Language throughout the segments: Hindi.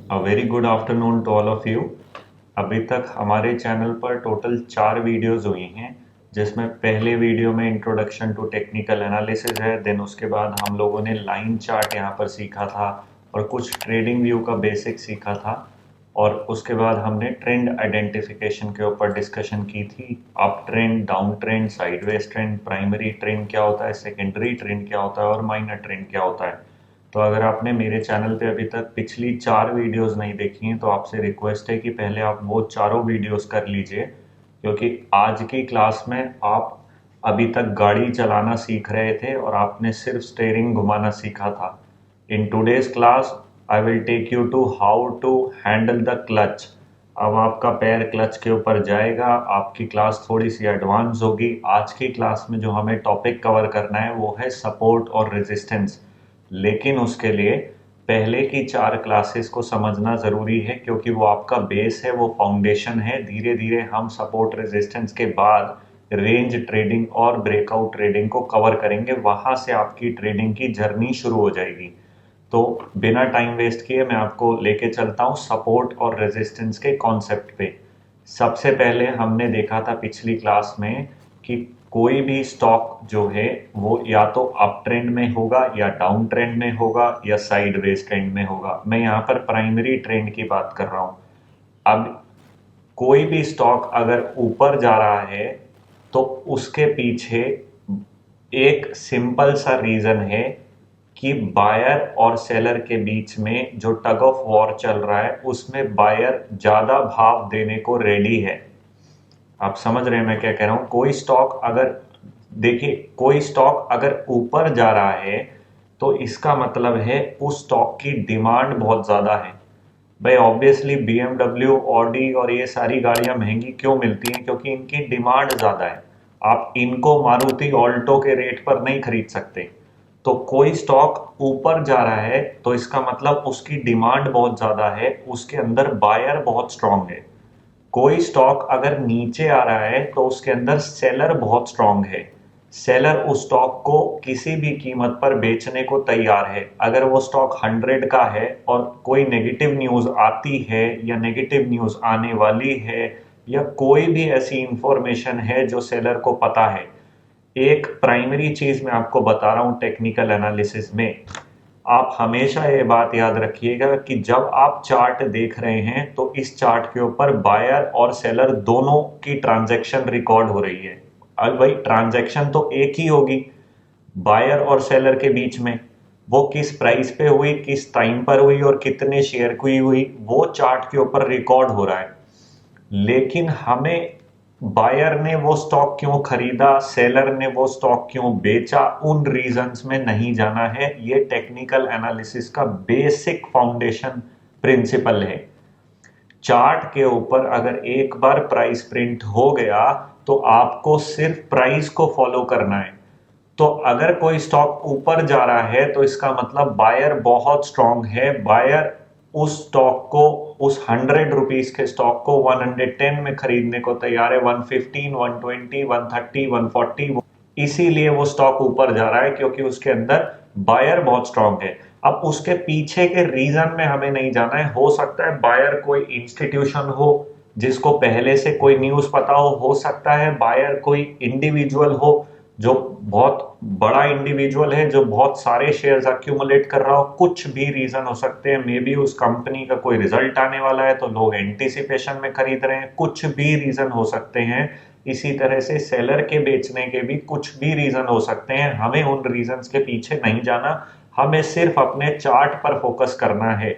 A very good afternoon to all of you. अभी तक हमारे चैनल पर टोटल 4 वीडियोज़ हुई हैं, जिसमें पहले वीडियो में इंट्रोडक्शन टू टेक्निकल एनालिसिस है। देन उसके बाद हम लोगों ने लाइन चार्ट यहाँ पर सीखा था और कुछ ट्रेडिंग व्यू का बेसिक सीखा था। और उसके बाद हमने ट्रेंड आइडेंटिफिकेशन के ऊपर डिस्कशन की थी। Up trend, down trend, sideways trend, primary trend क्या होता है, सेकेंडरी ट्रेंड क्या होता है और माइनर ट्रेंड क्या होता है। तो अगर आपने मेरे चैनल पे अभी तक पिछली 4 वीडियोस नहीं देखी हैं तो आपसे रिक्वेस्ट है कि पहले आप वो चारों वीडियोस कर लीजिए, क्योंकि आज की क्लास में आप अभी तक गाड़ी चलाना सीख रहे थे और आपने सिर्फ स्टेयरिंग घुमाना सीखा था। In today's class I will take you to how to handle the clutch. अब आपका पैर क्लच के ऊपर जाएगा, आपकी क्लास थोड़ी सी एडवांस होगी। आज की क्लास में जो हमें टॉपिक कवर करना है वो है सपोर्ट और रेजिस्टेंस। लेकिन उसके लिए पहले की 4 क्लासेस को समझना ज़रूरी है, क्योंकि वो आपका बेस है, वो फाउंडेशन है। धीरे धीरे हम सपोर्ट रेजिस्टेंस के बाद रेंज ट्रेडिंग और ब्रेकआउट ट्रेडिंग को कवर करेंगे। वहाँ से आपकी ट्रेडिंग की जर्नी शुरू हो जाएगी। तो बिना टाइम वेस्ट किए मैं आपको लेके चलता हूँ सपोर्ट और रेजिस्टेंस के कॉन्सेप्ट पे। सबसे पहले हमने देखा था पिछली क्लास में कि कोई भी स्टॉक जो है वो या तो अप ट्रेंड में होगा या डाउन ट्रेंड में होगा या साइडवेज ट्रेंड में होगा। मैं यहाँ पर प्राइमरी ट्रेंड की बात कर रहा हूँ। अब कोई भी स्टॉक अगर ऊपर जा रहा है तो उसके पीछे एक सिंपल सा रीजन है कि बायर और सेलर के बीच में जो टग ऑफ वॉर चल रहा है उसमें बायर ज्यादा भाव देने को रेडी है। आप समझ रहे हैं मैं क्या कह रहा हूं? कोई स्टॉक अगर, देखिए, कोई स्टॉक अगर ऊपर जा रहा है तो इसका मतलब है उस स्टॉक की डिमांड बहुत ज्यादा है। भाई ऑब्वियसली BMW, ऑडी और ये सारी गाड़ियां महंगी क्यों मिलती हैं? क्योंकि इनकी डिमांड ज्यादा है। आप इनको मारुति ऑल्टो के रेट पर नहीं खरीद सकते। तो कोई स्टॉक ऊपर जा रहा है तो इसका मतलब उसकी डिमांड बहुत ज्यादा है, उसके अंदर बायर बहुत स्ट्रांग है। कोई स्टॉक अगर नीचे आ रहा है तो उसके अंदर सेलर बहुत स्ट्रांग है। सेलर उस स्टॉक को किसी भी कीमत पर बेचने को तैयार है। अगर वो स्टॉक 100 का है और कोई नेगेटिव न्यूज आती है या नेगेटिव न्यूज आने वाली है या कोई भी ऐसी इंफॉर्मेशन है जो सेलर को पता है। एक प्राइमरी चीज मैं आपको बता रहा हूं टेक्निकल एनालिसिस में, आप हमेशा ये बात याद रखिएगा कि जब आप चार्ट देख रहे हैं तो इस चार्ट के ऊपर बायर और सेलर दोनों की ट्रांजैक्शन रिकॉर्ड हो रही है। अब भाई ट्रांजैक्शन तो एक ही होगी बायर और सेलर के बीच में, वो किस प्राइस पे हुई, किस टाइम पर हुई और कितने शेयर की हुई, वो चार्ट के ऊपर रिकॉर्ड हो रहा है। लेकिन हमें बायर ने वो स्टॉक क्यों खरीदा, सेलर ने वो स्टॉक क्यों बेचा, उन रीजंस में नहीं जाना है। ये टेक्निकल एनालिसिस का बेसिक फाउंडेशन प्रिंसिपल है। चार्ट के ऊपर अगर एक बार प्राइस प्रिंट हो गया तो आपको सिर्फ प्राइस को फॉलो करना है। तो अगर कोई स्टॉक ऊपर जा रहा है तो इसका मतलब बायर बहुत स्ट्रांग है। बायर उस स्टॉक को, उस 100 रुपीज के स्टॉक को 110 में खरीदने को तैयार है, 115, 120, 130, 140। इसीलिए वो स्टॉक ऊपर जा रहा है क्योंकि उसके अंदर बायर बहुत स्ट्रांग है। अब उसके पीछे के रीजन में हमें नहीं जाना है। हो सकता है बायर कोई इंस्टीट्यूशन हो जिसको पहले से कोई न्यूज पता हो सकता है बायर कोई इंडिविजुअल हो जो बहुत बड़ा इंडिविजुअल है, जो बहुत सारे शेयर्स अक्यूमुलेट कर रहा हो। कुछ भी रीजन हो सकते हैं। मे बी उस कंपनी का कोई रिजल्ट आने वाला है तो लोग एंटीसिपेशन में खरीद रहे हैं। कुछ भी रीजन हो सकते हैं। इसी तरह से सेलर के बेचने के भी कुछ भी रीजन हो सकते हैं। हमें उन रीजंस के पीछे नहीं जाना, हमें सिर्फ अपने चार्ट पर फोकस करना है।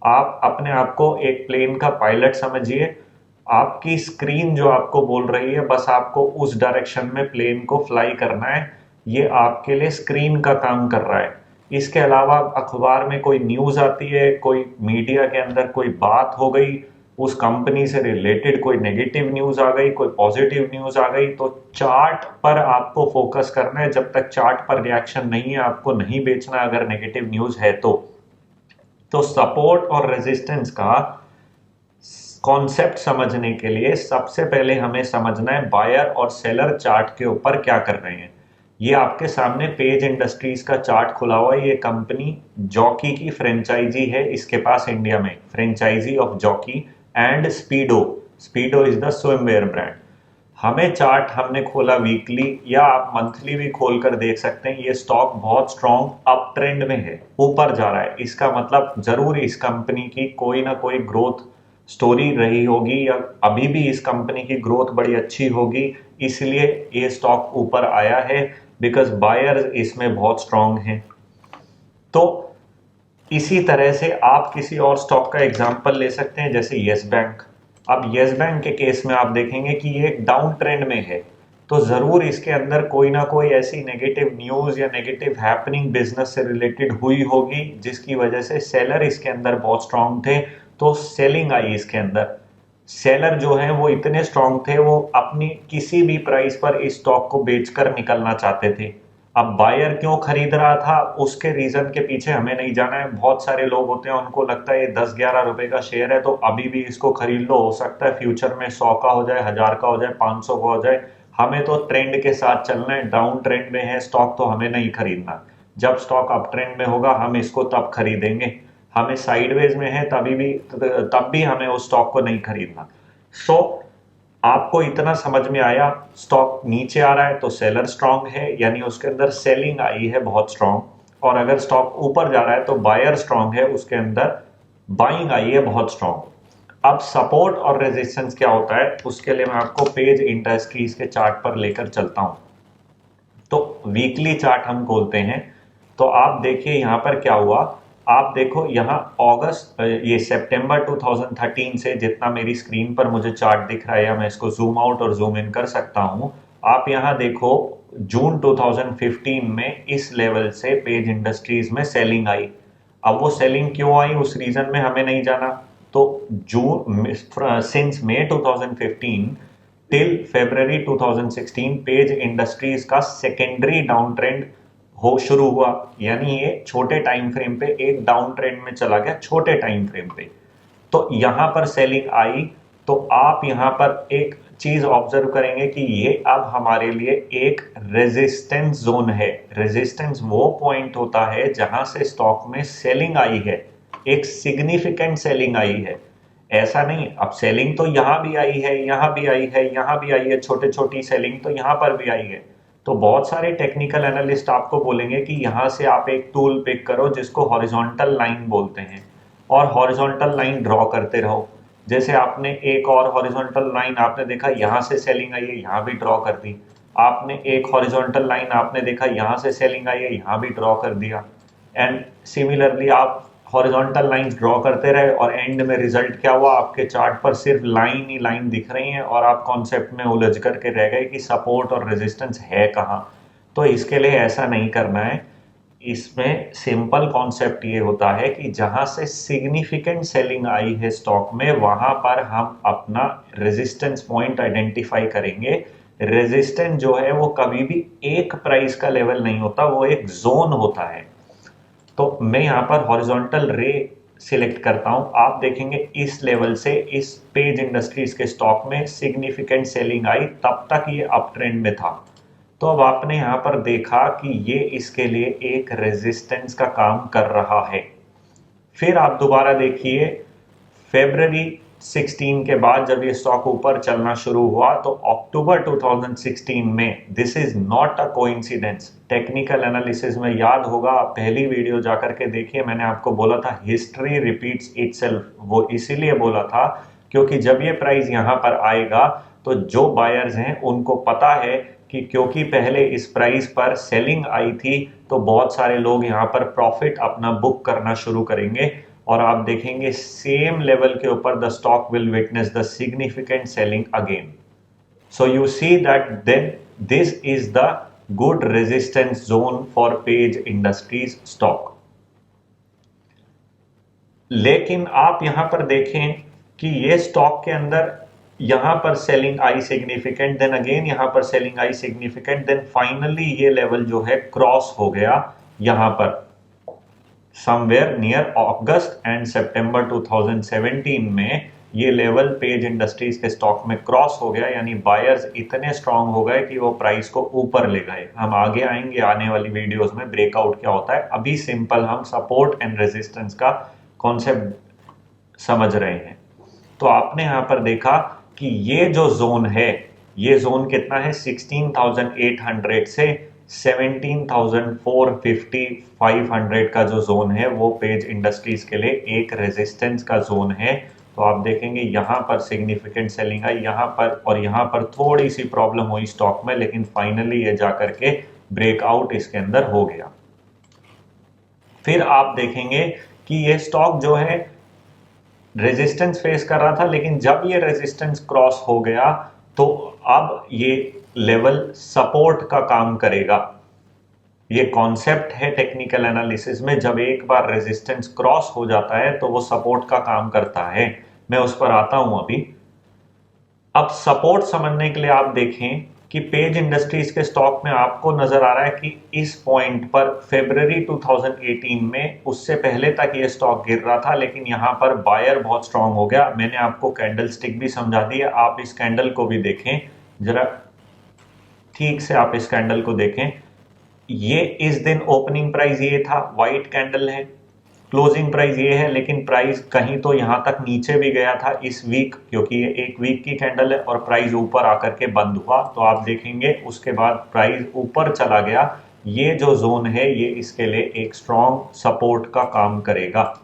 आप अपने आप को एक प्लेन का पायलट समझिए। आपकी स्क्रीन जो आपको बोल रही है बस आपको उस डायरेक्शन में प्लेन को फ्लाई करना है। ये आपके लिए स्क्रीन का काम कर रहा है। इसके अलावा अखबार में कोई न्यूज आती है, कोई मीडिया के अंदर कोई बात हो गई, उस कंपनी से रिलेटेड कोई नेगेटिव न्यूज आ गई, कोई पॉजिटिव न्यूज आ गई, तो चार्ट पर आपको फोकस करना है। जब तक चार्ट पर रिएक्शन नहीं है आपको नहीं बेचना अगर नेगेटिव न्यूज है तो सपोर्ट और रेजिस्टेंस का कॉन्सेप्ट समझने के लिए सबसे पहले हमें समझना है बायर और सेलर चार्ट के ऊपर क्या कर रहे हैं। ये आपके सामने पेज इंडस्ट्रीज का चार्ट खुला हुआ है। ये कंपनी जॉकी की फ्रेंचाइजी है, इसके पास इंडिया में franchisee of Jockey and Speedo. Speedo is the swimwear brand. हमें चार्ट हमने खोला वीकली या आप मंथली भी खोल कर देख सकते हैं। ये स्टॉक बहुत स्ट्रॉन्ग अप ट्रेंड में है, ऊपर जा रहा है। इसका मतलब जरूर इस कंपनी की कोई ना कोई ग्रोथ स्टोरी रही होगी या अभी भी इस कंपनी की ग्रोथ बड़ी अच्छी होगी, इसलिए ये स्टॉक ऊपर आया है, बिकॉज बायर्स इसमें बहुत स्ट्रांग हैं। तो इसी तरह से आप किसी और स्टॉक का एग्जांपल ले सकते हैं, जैसे यस बैंक। अब यस बैंक के केस में आप देखेंगे कि ये एक डाउन ट्रेंड में है, तो जरूर इसके अंदर कोई ना कोई ऐसी नेगेटिव न्यूज या नेगेटिव हैपनिंग बिजनेस से रिलेटेड हुई होगी, जिसकी वजह से सेलर इसके अंदर बहुत स्ट्रांग थे, तो सेलिंग आई इसके अंदर। सेलर जो है वो इतने स्ट्रांग थे, वो अपनी किसी भी प्राइस पर इस स्टॉक को बेचकर निकलना चाहते थे। अब बायर क्यों खरीद रहा था, उसके रीजन के पीछे हमें नहीं जाना है। बहुत सारे लोग होते हैं, उनको लगता है ये 10-11 रुपए का शेयर है तो अभी भी इसको खरीद लो, हो सकता है फ्यूचर में 100 का हो जाए, 1000 का हो जाए, 500 का हो जाए। हमें तो ट्रेंड के साथ चलना है। डाउन ट्रेंड में है स्टॉक तो हमें नहीं खरीदना। जब स्टॉक अप ट्रेंड में होगा हम इसको तब खरीदेंगे। हमें साइडवेज में है तब भी हमें उस स्टॉक को नहीं खरीदना। सो आपको इतना समझ में आया, स्टॉक नीचे आ रहा है तो सेलर स्ट्रांग है, यानी उसके अंदर सेलिंग आई है बहुत स्ट्रांग, और अगर स्टॉक ऊपर जा रहा है तो बायर स्ट्रांग है, उसके अंदर बाइंग आई है बहुत स्ट्रांग। अब सपोर्ट और रेजिस्टेंस क्या होता है, उसके लिए मैं आपको पेज इंडस्ट्रीज के चार्ट पर लेकर चलता हूं। तो वीकली चार्ट हम खोलते हैं, तो आप देखिए यहां पर क्या हुआ। आप देखो यहाँ अगस्त, ये सितंबर 2013 से जितना मेरी स्क्रीन पर मुझे चार्ट दिख रहा है, या मैं इसको जूम आउट और जूम इन कर सकता हूँ। आप यहाँ देखो जून 2015 में इस लेवल से पेज इंडस्ट्रीज में सेलिंग आई। अब वो सेलिंग क्यों आई उस रीजन में हमें नहीं जाना। तो जून सिंस मई 2015 टिल फरवरी 2016 पेज इंडस्ट्रीज का सेकेंडरी डाउन ट्रेंड हो शुरू हुआ, यानी ये छोटे टाइम फ्रेम पे एक डाउन ट्रेंड में चला गया, छोटे टाइम फ्रेम पे। तो यहां पर सेलिंग आई, तो आप यहां पर एक चीज ऑब्जर्व करेंगे कि ये अब हमारे लिए एक रेजिस्टेंस जोन है। रेजिस्टेंस वो पॉइंट होता है जहां से स्टॉक में सेलिंग आई है, एक सिग्निफिकेंट सेलिंग आई है। ऐसा नहीं, अब सेलिंग तो यहां भी आई है, यहां भी आई है, यहां भी आई है, छोटे छोटी सेलिंग तो यहां पर भी आई है। तो बहुत सारे टेक्निकल एनालिस्ट आपको बोलेंगे कि यहां से आप एक टूल पिक करो जिसको हॉरिजॉन्टल लाइन बोलते हैं, और हॉरिजॉन्टल लाइन ड्रॉ करते रहो। जैसे आपने एक और हॉरिजॉन्टल लाइन आपने देखा यहां से सेलिंग आई है, यहां भी ड्रॉ कर दी। आपने एक हॉरिजॉन्टल लाइन आपने देखा यहां से सेलिंग आई है, यहां भी ड्रॉ कर दिया। एंड सिमिलरली आप हॉरिजॉन्टल लाइंस ड्रॉ करते रहे, और एंड में रिजल्ट क्या हुआ, आपके चार्ट पर सिर्फ लाइन ही लाइन दिख रही है, और आप कॉन्सेप्ट में उलझ करके रह गए कि सपोर्ट और रेजिस्टेंस है कहाँ। तो इसके लिए ऐसा नहीं करना है। इसमें सिंपल कॉन्सेप्ट ये होता है कि जहां से सिग्निफिकेंट सेलिंग आई है स्टॉक में, वहां पर हम अपना रेजिस्टेंस पॉइंट आइडेंटिफाई करेंगे। रेजिस्टेंस जो है वो कभी भी एक प्राइस का लेवल नहीं होता, वो एक जोन होता है। तो मैं यहाँ पर हॉरिजॉन्टल रे सिलेक्ट करता हूं। आप देखेंगे इस लेवल से इस पेज इंडस्ट्रीज के स्टॉक में सिग्निफिकेंट सेलिंग आई, तब तक ये अप ट्रेंड में था। तो अब आपने यहाँ पर देखा कि ये इसके लिए एक रेजिस्टेंस का काम कर रहा है। फिर आप दोबारा देखिए फरवरी 16 के बाद जब ये स्टॉक ऊपर चलना शुरू हुआ, तो अक्टूबर 2016 में, this is not a coincidence, technical analysis में याद होगा, आप पहली वीडियो जाकर के देखिए, मैंने आपको बोला था हिस्ट्री रिपीट्स इटसेल्फ। वो इसीलिए बोला था क्योंकि जब ये प्राइस यहां पर आएगा तो जो बायर्स हैं उनको पता है कि क्योंकि पहले इस प्राइस पर सेलिंग आई थी, तो बहुत सारे लोग यहां पर प्रॉफिट अपना बुक करना शुरू करेंगे, और आप देखेंगे सेम लेवल के ऊपर the stock will witness the significant selling again. So you see that then this is the good resistance zone for Page Industries stock. लेकिन आप यहां पर देखें कि ये स्टॉक के अंदर यहां पर सेलिंग आई सिग्निफिकेंट, देन अगेन यहां पर सेलिंग आई सिग्निफिकेंट, देन फाइनली ये लेवल जो है क्रॉस हो गया यहां पर समवेयर नियर अगस्त एंड सितंबर 2017 में। ये लेवल पेज इंडस्ट्रीज के स्टॉक में क्रॉस हो गया, यानी बायर्स इतने स्ट्रांग हो गए कि वो प्राइस को ऊपर ले गए। हम आगे आएंगे आने वाली वीडियोस में ब्रेकआउट क्या होता है, अभी सिंपल हम सपोर्ट एंड रेजिस्टेंस का कॉन्सेप्ट समझ रहे हैं। तो आपने यहां पर देखा कि ये जो जोन है, ये जोन कितना है 16,800 से 17,450 500 का जो जोन है वो पेज इंडस्ट्रीज के लिए एक रेजिस्टेंस का जोन है। तो आप देखेंगे यहां पर सिग्निफिकेंट सेलिंग आई यहां पर, और यहां पर थोड़ी सी प्रॉब्लम हुई स्टॉक में, लेकिन फाइनली ये जाकर के ब्रेकआउट इसके अंदर हो गया। फिर आप देखेंगे कि ये स्टॉक जो है रेजिस्टेंस फेस कर रहा था, लेकिन जब ये रेजिस्टेंस क्रॉस हो गया तो अब ये लेवल सपोर्ट का काम करेगा। ये कॉन्सेप्ट है टेक्निकल एनालिसिस में, जब एक बार रेजिस्टेंस क्रॉस हो जाता है तो वो सपोर्ट का काम करता है। मैं उस पर आता हूं अभी। अब सपोर्ट समझने के लिए आप देखें कि पेज इंडस्ट्रीज के स्टॉक में आपको नजर आ रहा है कि इस पॉइंट पर फरवरी 2018 में, उससे पहले तक ये स्टॉक गिर रहा था, लेकिन यहां पर बायर बहुत स्ट्रांग हो गया। मैंने आपको कैंडल स्टिक भी समझा दी है, आप इस कैंडल को भी देखें जरा ठीक से, आप इस कैंडल को देखें। ये इस दिन ओपनिंग प्राइस ये था, व्हाइट कैंडल है, क्लोजिंग प्राइस ये है, लेकिन प्राइस कहीं तो यहां तक नीचे भी गया था इस वीक, क्योंकि ये एक वीक की कैंडल है, और प्राइस ऊपर आकर के बंद हुआ। तो आप देखेंगे उसके बाद प्राइस ऊपर चला गया। ये जो जोन है ये इसके लिए एक स्ट्रॉन्ग सपोर्ट का काम करेगा।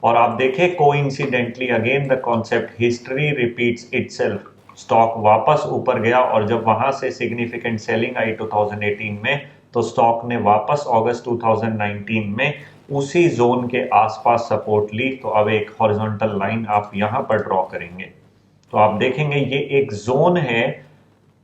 और आप देखें coincidentally again the concept history repeats itself, stock वापस ऊपर गया, और जब वहां से सिग्निफिकेंट सेलिंग आई 2018 में, तो स्टॉक ने वापस अगस्त 2019 में उसी जोन के आसपास सपोर्ट ली। तो अब एक हॉरिजॉन्टल लाइन आप यहां पर ड्रॉ करेंगे तो आप देखेंगे ये एक जोन है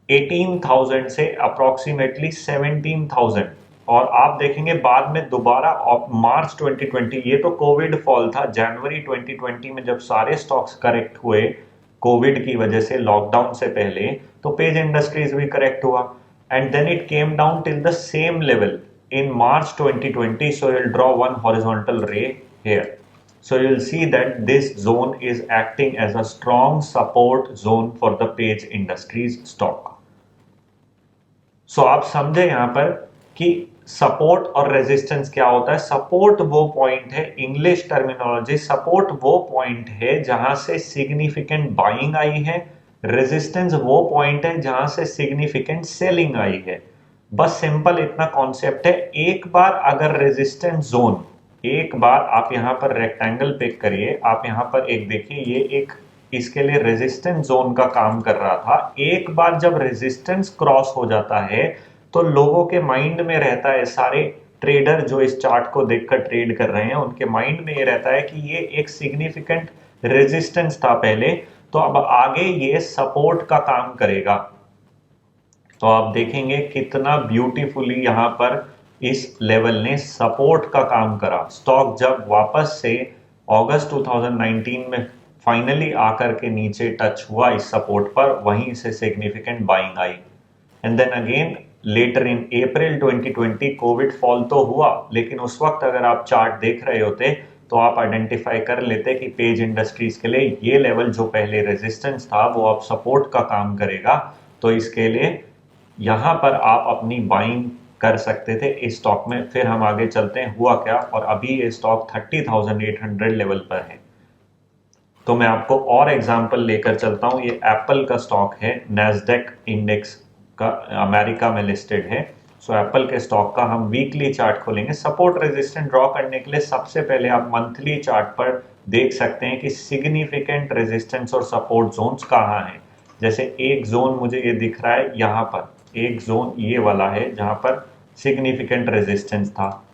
18,000 से अप्रोक्सीमेटली 17,000, और आप देखेंगे बाद में दोबारा मार्च 2020, ये तो कोविड फॉल था, जनवरी 2020 में जब सारे स्टॉक्स करेक्ट हुए कोविड की वजह से, लॉकडाउन से पहले, तो पेज इंडस्ट्रीज भी करेक्ट हुआ, and then it came down till the same level in March 2020. So you'll draw one horizontal ray here. So you'll see that this zone is acting as a strong support zone for the Page Industries stock. So आप समझे यहां पर कि सपोर्ट और रेजिस्टेंस क्या होता है। सपोर्ट वो पॉइंट है, इंग्लिश टर्मिनोलॉजी, सपोर्ट वो पॉइंट है जहां से सिग्निफिकेंट बाइंग आई है, रेजिस्टेंस वो पॉइंट है जहां से सिग्निफिकेंट सेलिंग आई है। बस सिंपल इतना कॉन्सेप्ट है। एक बार अगर रेजिस्टेंस जोन, एक बार आप यहां पर रेक्टेंगल पिक करिए, आप यहां पर एक देखिए, ये एक इसके लिए रेजिस्टेंस जोन का काम कर रहा था। एक बार जब रेजिस्टेंस क्रॉस हो जाता है तो लोगों के माइंड में रहता है, सारे ट्रेडर जो इस चार्ट को देखकर ट्रेड कर रहे हैं उनके माइंड में ये रहता है कि ये एक सिग्निफिकेंट रेजिस्टेंस था पहले, तो अब आगे ये सपोर्ट का काम करेगा। तो आप देखेंगे कितना ब्यूटीफुली यहां पर इस लेवल ने सपोर्ट का काम करा। स्टॉक जब वापस से अगस्त 2019 में फाइनली आकर के नीचे टच हुआ इस सपोर्ट पर, वहीं से सिग्निफिकेंट बाइंग आई। And then again later in April 2020 Covid fall तो हुआ, लेकिन उस वक्त अगर आप चार्ट देख रहे होते तो आप आइडेंटिफाई कर लेते कि पेज इंडस्ट्रीज के लिए ये लेवल जो पहले रेजिस्टेंस था वो अब सपोर्ट का काम करेगा। तो इसके लिए यहां पर आप अपनी बाइंग कर सकते थे इस स्टॉक में। फिर हम आगे चलते हैं, हुआ क्या, और अभी ये स्टॉक 30,800 लेवल पर है। तो मैं आपको और एग्जांपल लेकर चलता हूं। ये एप्पल का स्टॉक है, नैस्डैक इंडेक्स का, अमेरिका में लिस्टेड है। सो एप्पल के स्टॉक का हम वीकली चार्ट खोलेंगे। सपोर्ट रेजिस्टेंस ड्रॉ करने के लिए सबसे पहले आप मंथली चार्ट पर देख सकते हैं कि सिग्निफिकेंट रेजिस्टेंस और सपोर्ट जोन्स कहाँ हैं। जैसे एक जोन मुझे ये दिख रहा है यहाँ पर, एक जोन ये वाला है जहाँ पर सिग्निफिकेंट रेजिस्टेंस था।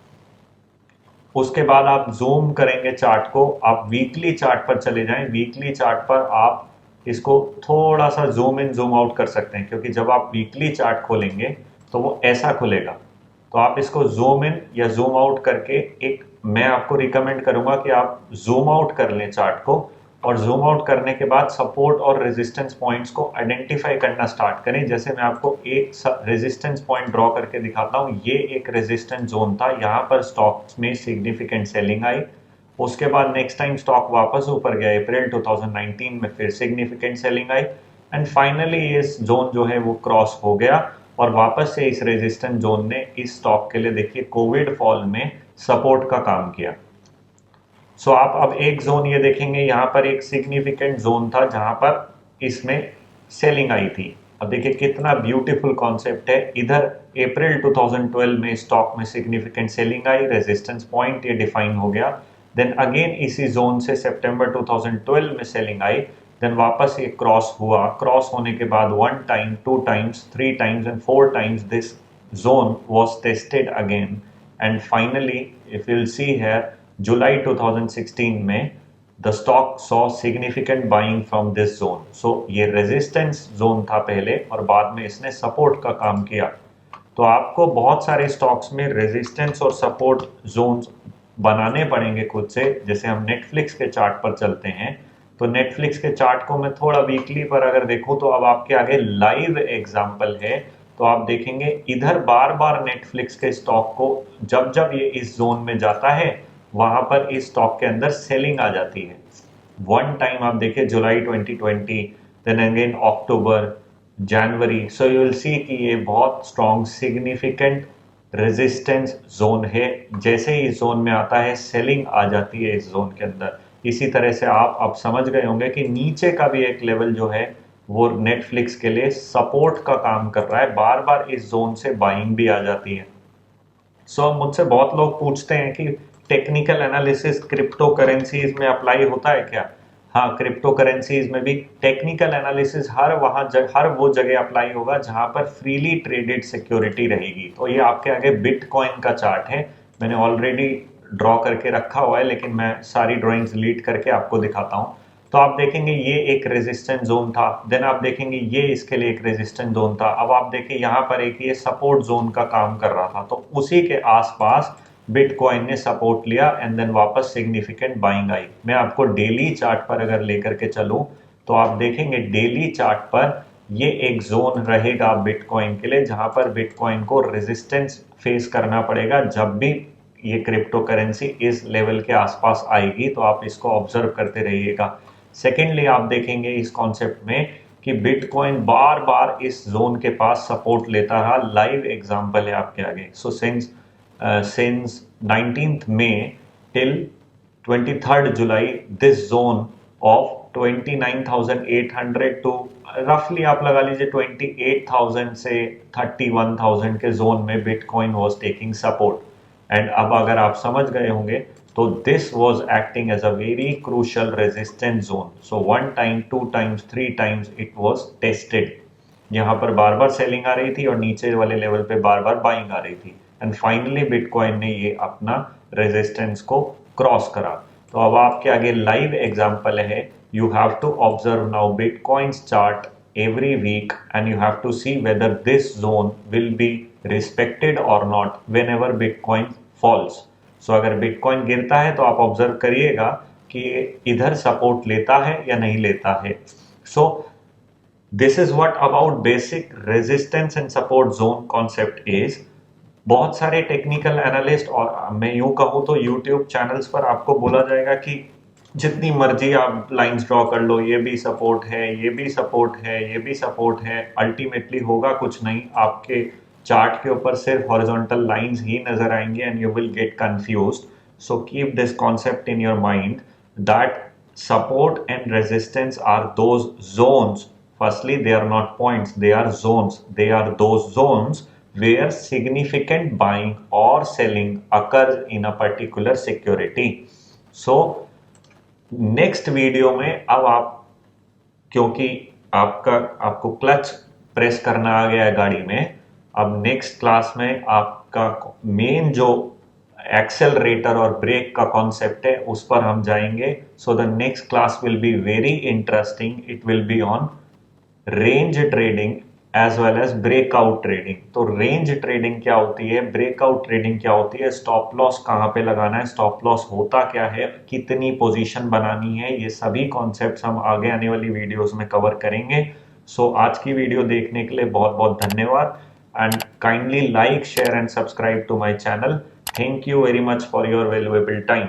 उसके बाद आप जूम करेंगे चार्ट को, आप वीकली चार्ट पर चले जाएं। वीकली चार्ट पर आप इसको थोड़ा सा जूम इन जूम आउट कर सकते हैं, क्योंकि जब आप वीकली चार्ट खोलेंगे तो वो ऐसा खुलेगा। तो आप इसको जूम इन या जूम आउट करके, एक मैं आपको रिकमेंड करूंगा कि आप जूम आउट कर लें चार्ट को, और जूम आउट करने के बाद सपोर्ट और रेजिस्टेंस पॉइंट्स को आइडेंटिफाई करना स्टार्ट करें। जैसे मैं आपको एक रेजिस्टेंस पॉइंट ड्रॉ करके दिखाता हूं। ये एक रेजिस्टेंस जोन था, यहाँ पर स्टॉक्स में सिग्निफिकेंट सेलिंग आई, उसके बाद नेक्स्ट टाइम स्टॉक वापस ऊपर गया अप्रैल 2019 में, फिर significant selling I and finally इस जोन जो है वो क्रॉस हो गया और वापस से इस रेजिस्टेंस जोन ने इस स्टॉक के लिए देखिए कोविड फॉल में सपोर्ट का काम किया। सो आप अब एक जोन ये देखेंगे, यहाँ पर एक सिग्निफिकेंट जोन था जहां पर इसमें सेलिंग आई थी। अब देखिए कितना ब्यूटीफुल कॉन्सेप्ट है। इधर अप्रैल 2012 में स्टॉक में सिग्निफिकेंट सेलिंग आई, रेजिस्टेंस पॉइंट ये डिफाइन हो गया। देन अगेन इसी जोन से सितंबर 2012 में सेलिंग आई, देन वापस ये क्रॉस हुआ। क्रॉस होने के बाद 1 time, 2 times, 3 times and 4 times this zone was tested again and finally if you'll see here July 2016 में the stock saw significant buying from this zone. So ये resistance zone था पहले और बाद में इसने support का काम किया। तो आपको बहुत सारे स्टॉक्स में रेजिस्टेंस और सपोर्ट जोन्स बनाने पड़ेंगे खुद से। जैसे हम नेटफ्लिक्स के चार्ट पर चलते हैं तो नेटफ्लिक्स के चार्ट को मैं थोड़ा वीकली पर अगर देखूं तो अब आपके आगे लाइव एग्जांपल है। तो आप देखेंगे इधर बार बार नेटफ्लिक्स के स्टॉक को जब जब ये इस जोन में जाता है वहां पर इस स्टॉक के अंदर सेलिंग आ जाती है। वन टाइम आप देखिए जुलाई 2020, देन अगेन अक्टूबर, जनवरी। सो यू विल सी कि ये बहुत स्ट्रॉन्ग सिग्निफिकेंट रेजिस्टेंस जोन है। जैसे ही इस जोन में आता है सेलिंग आ जाती है इस जोन के अंदर। इसी तरह से आप अब समझ गए होंगे कि नीचे का भी एक लेवल जो है वो नेटफ्लिक्स के लिए सपोर्ट का काम कर रहा है। बार बार इस जोन से बाइंग भी आ जाती है। सो मुझसे बहुत लोग पूछते हैं कि टेक्निकल एनालिसिस क्रिप्टो करेंसीज में अप्लाई होता है क्या? हाँ, क्रिप्टो करेंसीज में भी टेक्निकल एनालिसिस हर वो जगह अप्लाई होगा जहां पर फ्रीली ट्रेडेड सिक्योरिटी रहेगी। तो ये आपके आगे बिटकॉइन का चार्ट है, मैंने ऑलरेडी ड्रॉ करके रखा हुआ है लेकिन मैं सारी ड्राइंग्स डिलीट करके आपको दिखाता हूँ। तो आप देखेंगे ये एक रेजिस्टेंस जोन था, देन आप देखेंगे ये इसके लिए एक रेजिस्टेंस जोन था। अब आप देखिए यहाँ पर एक ये सपोर्ट जोन का काम कर रहा था, तो उसी के आसपास बिटकॉइन ने सपोर्ट लिया एंड देन वापस सिग्निफिकेंट बाइंग आई। मैं आपको डेली चार्ट पर अगर लेकर के चलूं तो आप देखेंगे डेली चार्ट पर ये एक जोन रहेगा बिटकॉइन के लिए जहां पर बिटकॉइन को रेजिस्टेंस फेस करना पड़ेगा। जब भी ये क्रिप्टो करेंसी इस लेवल के आसपास आएगी तो आप इसको ऑब्जर्व करते रहिएगा। सेकेंडली आप देखेंगे इस कॉन्सेप्ट में कि बिटकॉइन बार बार इस जोन के पास सपोर्ट लेता रहा। लाइव एग्जांपल है आपके आगे। सो since 19th May till 23rd July this zone of 29,800 to रफली आप लगा लीजिए 28,000 से 31,000 के जोन में bitcoin was taking support. And अब अगर आप समझ गए होंगे तो this was acting as a very crucial resistance zone. So 1 time, 2 times, 3 times it was tested. यहाँ पर बार बार सेलिंग आ रही थी और नीचे वाले लेवल पे बार बार बाइंग आ रही थी एंड फाइनली बिटकॉइन ने ये अपना रेजिस्टेंस को क्रॉस करा। तो अब आपके आगे लाइव एग्जांपल है। You have to observe now bitcoin's chart every week and you have to see whether this zone will be respected or not whenever Bitcoin falls. So अगर Bitcoin गिरता है तो आप ऑब्जर्व करिएगा कि इधर सपोर्ट लेता है या नहीं लेता है। So this is what about basic resistance and support zone concept is. बहुत सारे टेक्निकल एनालिस्ट और मैं यूं कहूं तो यूट्यूब चैनल्स पर आपको बोला जाएगा कि जितनी मर्जी आप लाइंस ड्रॉ कर लो, ये भी सपोर्ट है, ये भी सपोर्ट है, ये भी सपोर्ट है। अल्टीमेटली होगा कुछ नहीं, आपके चार्ट के ऊपर सिर्फ हॉरिजॉन्टल लाइंस ही नजर आएंगे and you will get confused. So keep this concept in your mind that support and resistance are those zones. Firstly they are not points, they are zones. They are those zones where significant buying or selling occurs in a particular security. So next video में अब आप, क्योंकि आपको क्लच प्रेस करना आ गया है गाड़ी में, अब नेक्स्ट क्लास में आपका मेन जो एक्सेलरेटर और ब्रेक का कॉन्सेप्ट है उस पर हम जाएंगे। So the next class will be very interesting. It will be on range trading as well as breakout trading. तो रेंज ट्रेडिंग क्या होती है, ब्रेकआउट ट्रेडिंग क्या होती है, स्टॉप लॉस कहाँ पे लगाना है, स्टॉप लॉस होता क्या है, कितनी पोजीशन बनानी है, ये सभी कॉन्सेप्ट्स हम आगे आने वाली वीडियोस में कवर करेंगे। सो आज की वीडियो देखने के लिए बहुत बहुत धन्यवाद and kindly like, share and subscribe to my channel. Thank you very much for your valuable time.